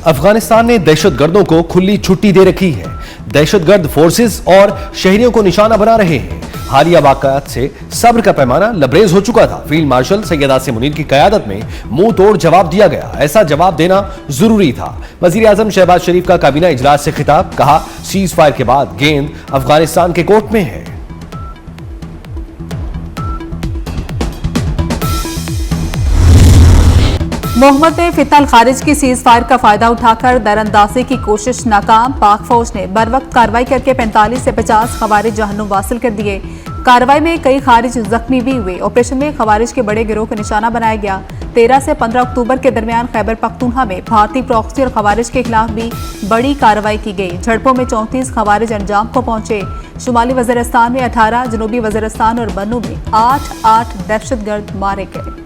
अफगानिस्तान ने दहशतगर्दों को खुली छुट्टी दे रखी है। दहशतगर्द फोर्सेस और शहरियों को निशाना बना रहे हैं। हालिया वाकयात से सब्र का पैमाना लबरेज हो चुका था। फील्ड मार्शल सैयद आसिम मुनीर की क़यादत में मुंह तोड़ जवाब दिया गया। ऐसा जवाब देना जरूरी था। वजीर आजम शहबाज शरीफ का काबीना इजलास से खिताब, कहा सीज फायर के बाद गेंद अफगानिस्तान के कोर्ट में है। मोहम्मद में फितनल खारिज की सीज फायर का फायदा उठाकर दरअंदाजी की कोशिश नाकाम। पाक फौज ने बरवक्त कार्रवाई करके 45 से 50 खवारिज जहन्नुम वासिल कर दिए। कार्रवाई में कई खारिज जख्मी भी हुए। ऑपरेशन में खवारिज के बड़े गिरोह को निशाना बनाया गया। 13 से 15 अक्टूबर के दरमियान खैबर पख्तूनख्वा में भारतीय प्रॉक्सी और खवारिज के खिलाफ भी बड़ी कार्रवाई की गई। झड़पों में 34 खवारिज अंजाम को पहुंचे। शुमाली वज़ीरिस्तान में 18, जनूबी वज़ीरिस्तान और बन्नू में 8 दहशतगर्द मारे गए।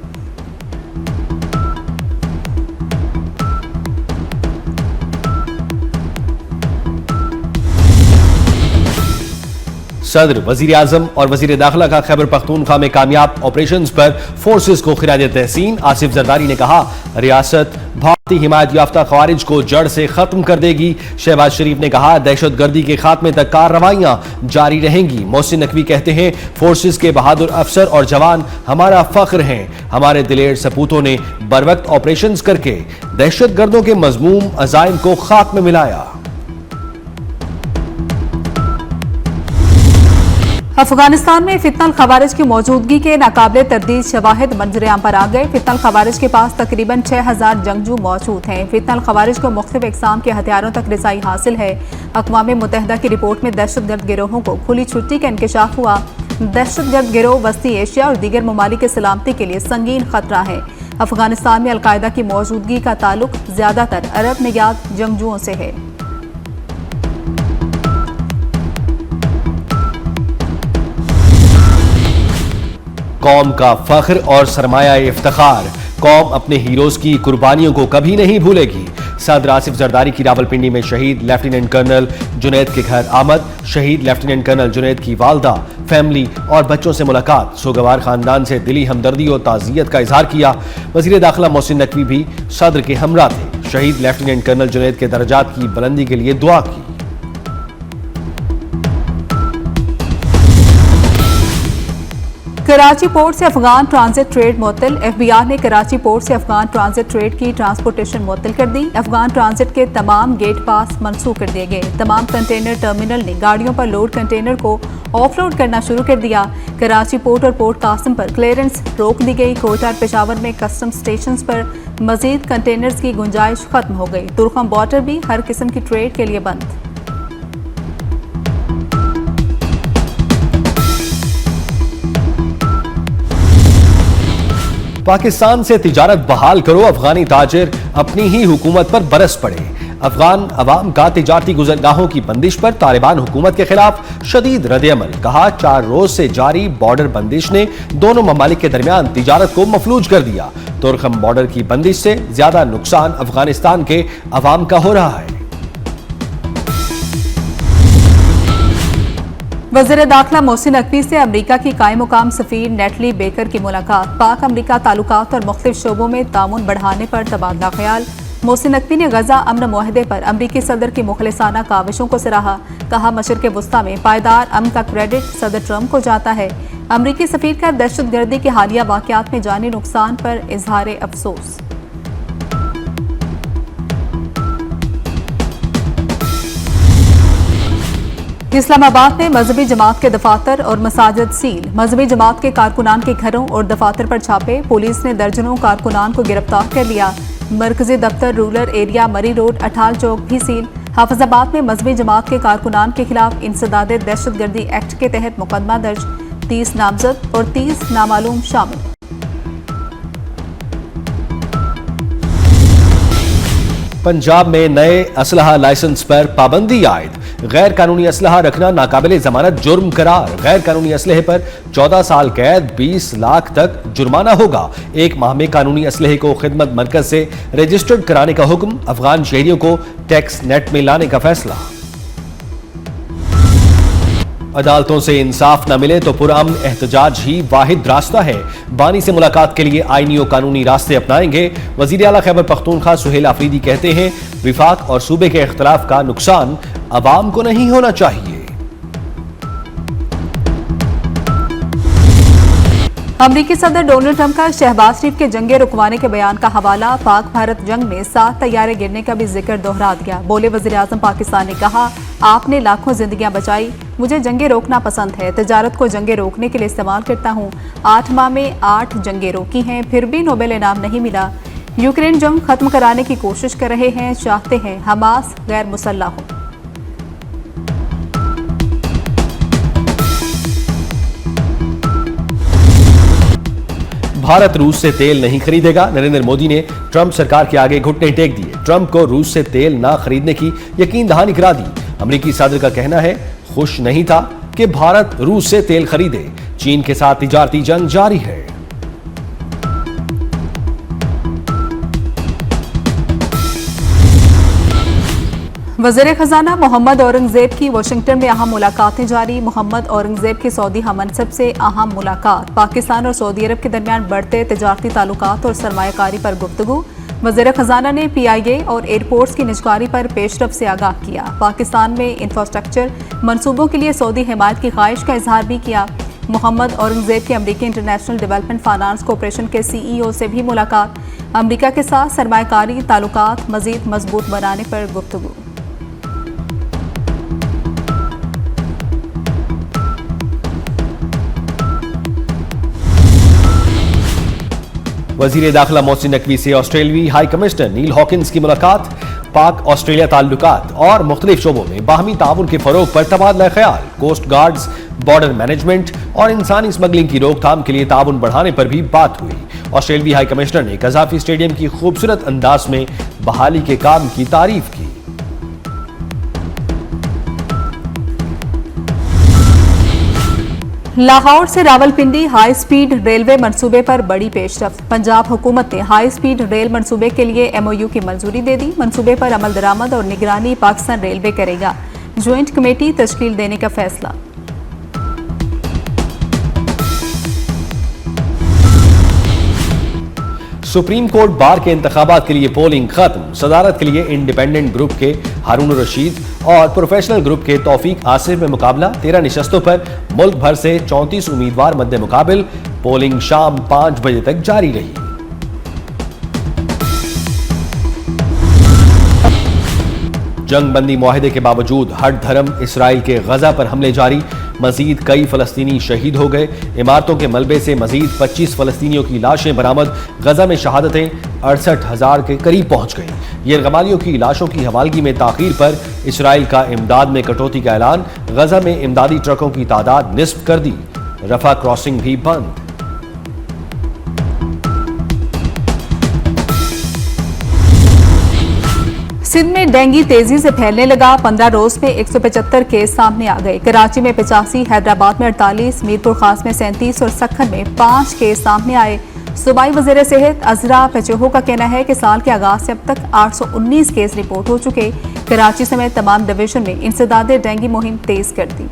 सदर, वजीर आजम और वजीर दाखिला का खैबर पख्तूनख्वा में कामयाब ऑपरेशंस पर फोर्सेस को खिराज तहसीन। आसिफ जरदारी ने कहा, रियासत भारतीय हिमायत याफ्ता खवारिज को जड़ से खत्म कर देगी। शहबाज शरीफ ने कहा, दहशतगर्दी के खात्मे तक कार्रवाइयां जारी रहेंगी। मोहसिन नकवी कहते हैं, फोर्सेस के बहादुर अफसर और जवान हमारा फख्र हैं। हमारे दिलेर सपूतों ने बरवक्त ऑपरेशंस करके दहशतगर्दों के मजमूम अजाइम को खाक में मिलाया। अफगानिस्तान में फितनल खवारिज की मौजूदगी के नाकाबिले तरदीद शवाहिद मंजर-ए-आम पर आ गए। फितनल खवारिज के पास तकरीबन 6000 जंगजू मौजूद हैं। फितनल खवारिज को मुख्तलिफ इकसाम के हथियारों तक रसाई हासिल है। अक़वाम मुत्तहिदा की रिपोर्ट में दहशतगर्द गिरोहों को खुली छुट्टी का इंकशाफ हुआ। दहशतगर्द गिरोह वस्ती एशिया और दीगर ममालिक की सलामती के लिए संगीन खतरा है। अफगानिस्तान में अलकायदा की मौजूदगी का ताल्लुक ज्यादातर अरब निगाद जंगजुओं से है। कौम का फख्र और सरमाया इफ्तिखार, कौम अपने हीरोज की कुर्बानियों को कभी नहीं भूलेगी। सदर आसिफ जरदारी की रावलपिंडी में शहीद लेफ्टिनेंट कर्नल जुनैद के घर आमद। शहीद लेफ्टिनेंट कर्नल जुनैद की वालदा, फैमिली और बच्चों से मुलाकात। सोगवार खानदान से दिली हमदर्दी और ताज़ियत का इजहार किया। वजीर दाखिला मोहसिन नकवी भी सदर के हमरा थे। शहीद लेफ्टिनेंट कर्नल जुनैद के दर्जात की बुलंदी के लिए दुआ की। कराची पोर्ट से अफगान ट्रांजिट ट्रेड मुअत्तल। FBI ने कराची पोर्ट से अफगान ट्रांजिट ट्रेड की ट्रांसपोर्टेशन मुअत्तल कर दी। अफगान ट्रांजिट के तमाम गेट पास मनसूख कर दिए गए। तमाम कंटेनर टर्मिनल ने गाड़ियों पर लोड कंटेनर को ऑफलोड करना शुरू कर दिया। कराची पोर्ट और पोर्ट कासिम पर क्लियरेंस रोक दी गई। कोयटा और पेशावर में कस्टम स्टेशन पर मजीद कंटेनर्स की गुंजाइश खत्म हो गई। तुर्खम बॉर्डर भी हर किस्म की ट्रेड के लिए बंद। पाकिस्तान से तिजारत बहाल करो, अफगानी ताजिर अपनी ही हुकूमत पर बरस पड़े। अफगान अवाम का तिजारती गुजरगाहों की बंदिश पर तालिबान हुकूमत के खिलाफ शदीद रद्द-ए-अमल। कहा, 4 रोज से जारी बॉर्डर बंदिश ने दोनों ममालिक के दरमियान तिजारत को मफलूज कर दिया। तुर्खम बॉर्डर की बंदिश से ज्यादा नुकसान अफगानिस्तान के अवाम का हो रहा है। वज़ीर दाखिला मोहसिन नकवी से अमरीका की कायम मुकाम सफीर नेटली बेकर की मुलाकात। पाक अमरीका ताल्लुकात और मुख्तलिफ शोबों में तामुन बढ़ाने पर तबादला ख्याल। मोहसिन नकवी ने गजा अमन मुआहदे पर अमरीकी सदर की मुखलिसाना काविशों को सराहा। कहा, मशरिक़ वुस्ता में पायदार अमन का क्रेडिट सदर ट्रंप को जाता है। अमरीकी सफीर का दहशतगर्दी के हालिया वाक़यात में जानी नुकसान पर इजहार अफसोस। इस्लामाबाद में मजहबी जमात के दफातर और मसाजिद सील। मजहबी जमात के कारकुनान के घरों और दफातर पर छापे। पुलिस ने दर्जनों कारकुनान को गिरफ्तार कर लिया। मरकजी दफ्तर, रूरल एरिया, मरी रोड, अठाल चौक भी सील। हाफिजाबाद में मजहबी जमात के कारकुनान के खिलाफ इंसदादे दहशतगर्दी एक्ट के तहत मुकदमा दर्ज। 30 नामजद और 30 नामालूम शामिल। पंजाब में नए असलहा लाइसेंस पर पाबंदी आयद। गैर कानूनी असलहा रखना नाकाबिले जमानत जुर्म करार। गैर कानूनी असलहे पर 14 साल कैद, 20 लाख तक जुर्माना होगा। 1 माह में कानूनी असलहे को खिदमत मरकज से रजिस्टर्ड कराने का हुक्म। अफगान शहरियों को टैक्स नेट में लाने का फैसला। अदालतों से इंसाफ न मिले तो पुरअमन एहतजाज ही वाहिद रास्ता है। बानी से मुलाकात के लिए आईनी और कानूनी रास्ते अपनाएंगे। वजीर आला खैबर पख्तूनख्वा सुहेल आफरीदी कहते हैं, विफाक और सूबे के इख्तलाफ का नुकसान अवाम को नहीं होना चाहिए। अमरीकी सदर डोनाल्ड ट्रंप का शहबाज शरीफ के जंगे रुकवाने के बयान का हवाला पाक भारत जंग में 7 तैयारे गिरने का भी जिक्र दोहरा दिया। बोले वज़ीर आज़म पाकिस्तान ने कहा, आपने लाखों जिंदगियां बचाई, मुझे जंगे रोकना पसंद है, तजारत को जंगे रोकने के लिए इस्तेमाल करता हूं। 8 माह में 8 जंगे रोकी हैं, फिर भी नोबेल इनाम नहीं मिला। यूक्रेन जंग खत्म कराने की कोशिश कर रहे हैं, चाहते हैं हमास गैर मुसल्लह हो। भारत रूस से तेल नहीं खरीदेगा। नरेंद्र मोदी ने ट्रंप सरकार के आगे घुटने टेक दिए। ट्रंप को रूस से तेल ना खरीदने की यकीन दहानी करा दी। अमेरिकी सदर का कहना है, खुश नहीं था कि भारत रूस से तेल खरीदे। चीन के साथ तिजारती जंग जारी है। वज़ीर खजाना मोहम्मद औरंगजेब की वाशिंगटन में अहम मुलाकातें जारी। मोहम्मद औरंगजेब की सऊदी हमनसब से अहम मुलाकात। पाकिस्तान और सऊदी अरब के दरमियान बढ़ते तिजारती ताल्लुकात और सरमायाकारी पर गुफ्तगू। वज़ीर खजाना ने PIA और एयरपोर्ट्स की निजकारी पर पेशरफ से आगाह किया। पाकिस्तान में इंफ्रास्ट्रक्चर मनसूबों के लिए सऊदी हिमायत की ख्वाहिश का इजहार भी किया। मोहम्मद औरंगजेब की अमरीकी इंटरनेशनल डेवलपमेंट फाइनेंस कॉरपोरेशन के CEO से भी मुलाकात। अमरीका के साथ सरमायाकारी ताल्लुकात मजीद मजबूत बनाने पर गुफ्तगू। वजीर दाखिला मोहसिन नकवी से ऑस्ट्रेलियाई हाई कमिश्नर नील हॉकिंस की मुलाकात। पाक ऑस्ट्रेलिया ताल्लुकात और मुख्तलिफ शोबों में बाहमी ताउन के फरोग पर तबादला ख्याल। कोस्ट गार्ड्स, बॉर्डर मैनेजमेंट और इंसानी स्मगलिंग की रोकथाम के लिए ताउन बढ़ाने पर भी बात हुई। ऑस्ट्रेलियाई हाई कमिश्नर ने कज़ाफी स्टेडियम की खूबसूरत अंदाज में बहाली के काम की तारीफ की। लाहौर से रावलपिंडी हाई स्पीड रेलवे मंसूबे पर बड़ी पेशरफ्त। पंजाब हुकूमत ने हाई स्पीड रेल मंसूबे के लिए MOU की मंजूरी दे दी। मंसूबे पर अमल दरामद और निगरानी पाकिस्तान रेलवे करेगा। ज्वाइंट कमेटी तश्कील देने का फैसला। सुप्रीम कोर्ट बार के इंतखाबात के लिए पोलिंग खत्म। सदारत के लिए इंडिपेंडेंट ग्रुप के हारून रशीद और प्रोफेशनल ग्रुप के तौफीक आसिफ में मुकाबला। 13 निशस्तों पर मुल्क भर से 34 उम्मीदवार मद्दे मुकाबिल। पोलिंग शाम 5 बजे तक जारी रही। जंगबंदी मुआहिदे के बावजूद हर धर्म इसराइल के गजा पर हमले जारी। मजीद कई फलस्तीनी शहीद हो गए। इमारतों के मलबे से मजीद 25 फलस्तीनियों की लाशें बरामद। गजा में शहादतें 68,000 के करीब पहुंच गईं। यरगमालियों की लाशों की हवालगी में ताखीर पर इसराइल का इमदाद में कटौती का ऐलान। गजा में इमदादी ट्रकों की तादाद निस्फ कर दी। रफा क्रॉसिंग भी बंद। सिंध में डेंगू तेजी से फैलने लगा। 15 रोज में 175 केस सामने आ गए। कराची में 85, हैदराबाद में 48, मीरपुर खास में 37 और सक्खर में 5 केस सामने आए। सूबाई वज़ीर सेहत अजरा पेचोहो का कहना है कि साल के आगाज से अब तक 819 केस रिपोर्ट हो चुके। कराची समेत तमाम डिवीजन में इंसदादे डेंगू मुहिम तेज कर दी।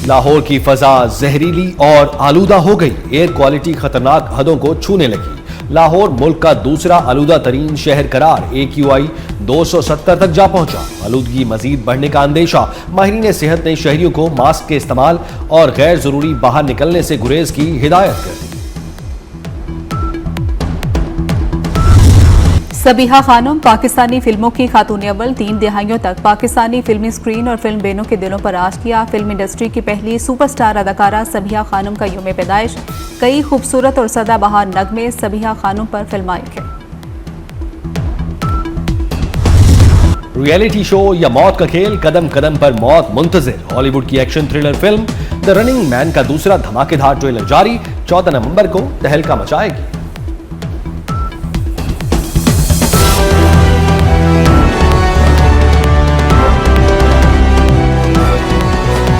लाहौर की फजा जहरीली और आलूदा हो गई। एयर क्वालिटी खतरनाक हदों को छूने लगी। लाहौर मुल्क का दूसरा आलूदा तरीन शहर करार। AQI 270 तक जा पहुंचा। आलूदगी मजीद बढ़ने का अंदेशा। माहिरीन सेहत ने शहरियों को मास्क के इस्तेमाल और गैर जरूरी बाहर निकलने से गुरेज की हिदायत कर दी। सबीहा खानम पाकिस्तानी फिल्मों की खातून अव्वल। 3 दिहाइयों तक पाकिस्तानी फिल्मी स्क्रीन और फिल्म बेनों के दिलों पर राज किया। फिल्म इंडस्ट्री की पहली सुपरस्टार अदाकारा सबीहा खानम का यूम पैदाइश। कई खूबसूरत और सदाबहार नगमे सबीहा खानम पर फिल्माए गए। रियलिटी शो या मौत का खेल, कदम कदम पर मौत मुंतजिर। हॉलीवुड की action thriller film the running man का दूसरा धमाकेदार ट्रेलर जारी। 14 नवंबर को तहलका मचाएगी।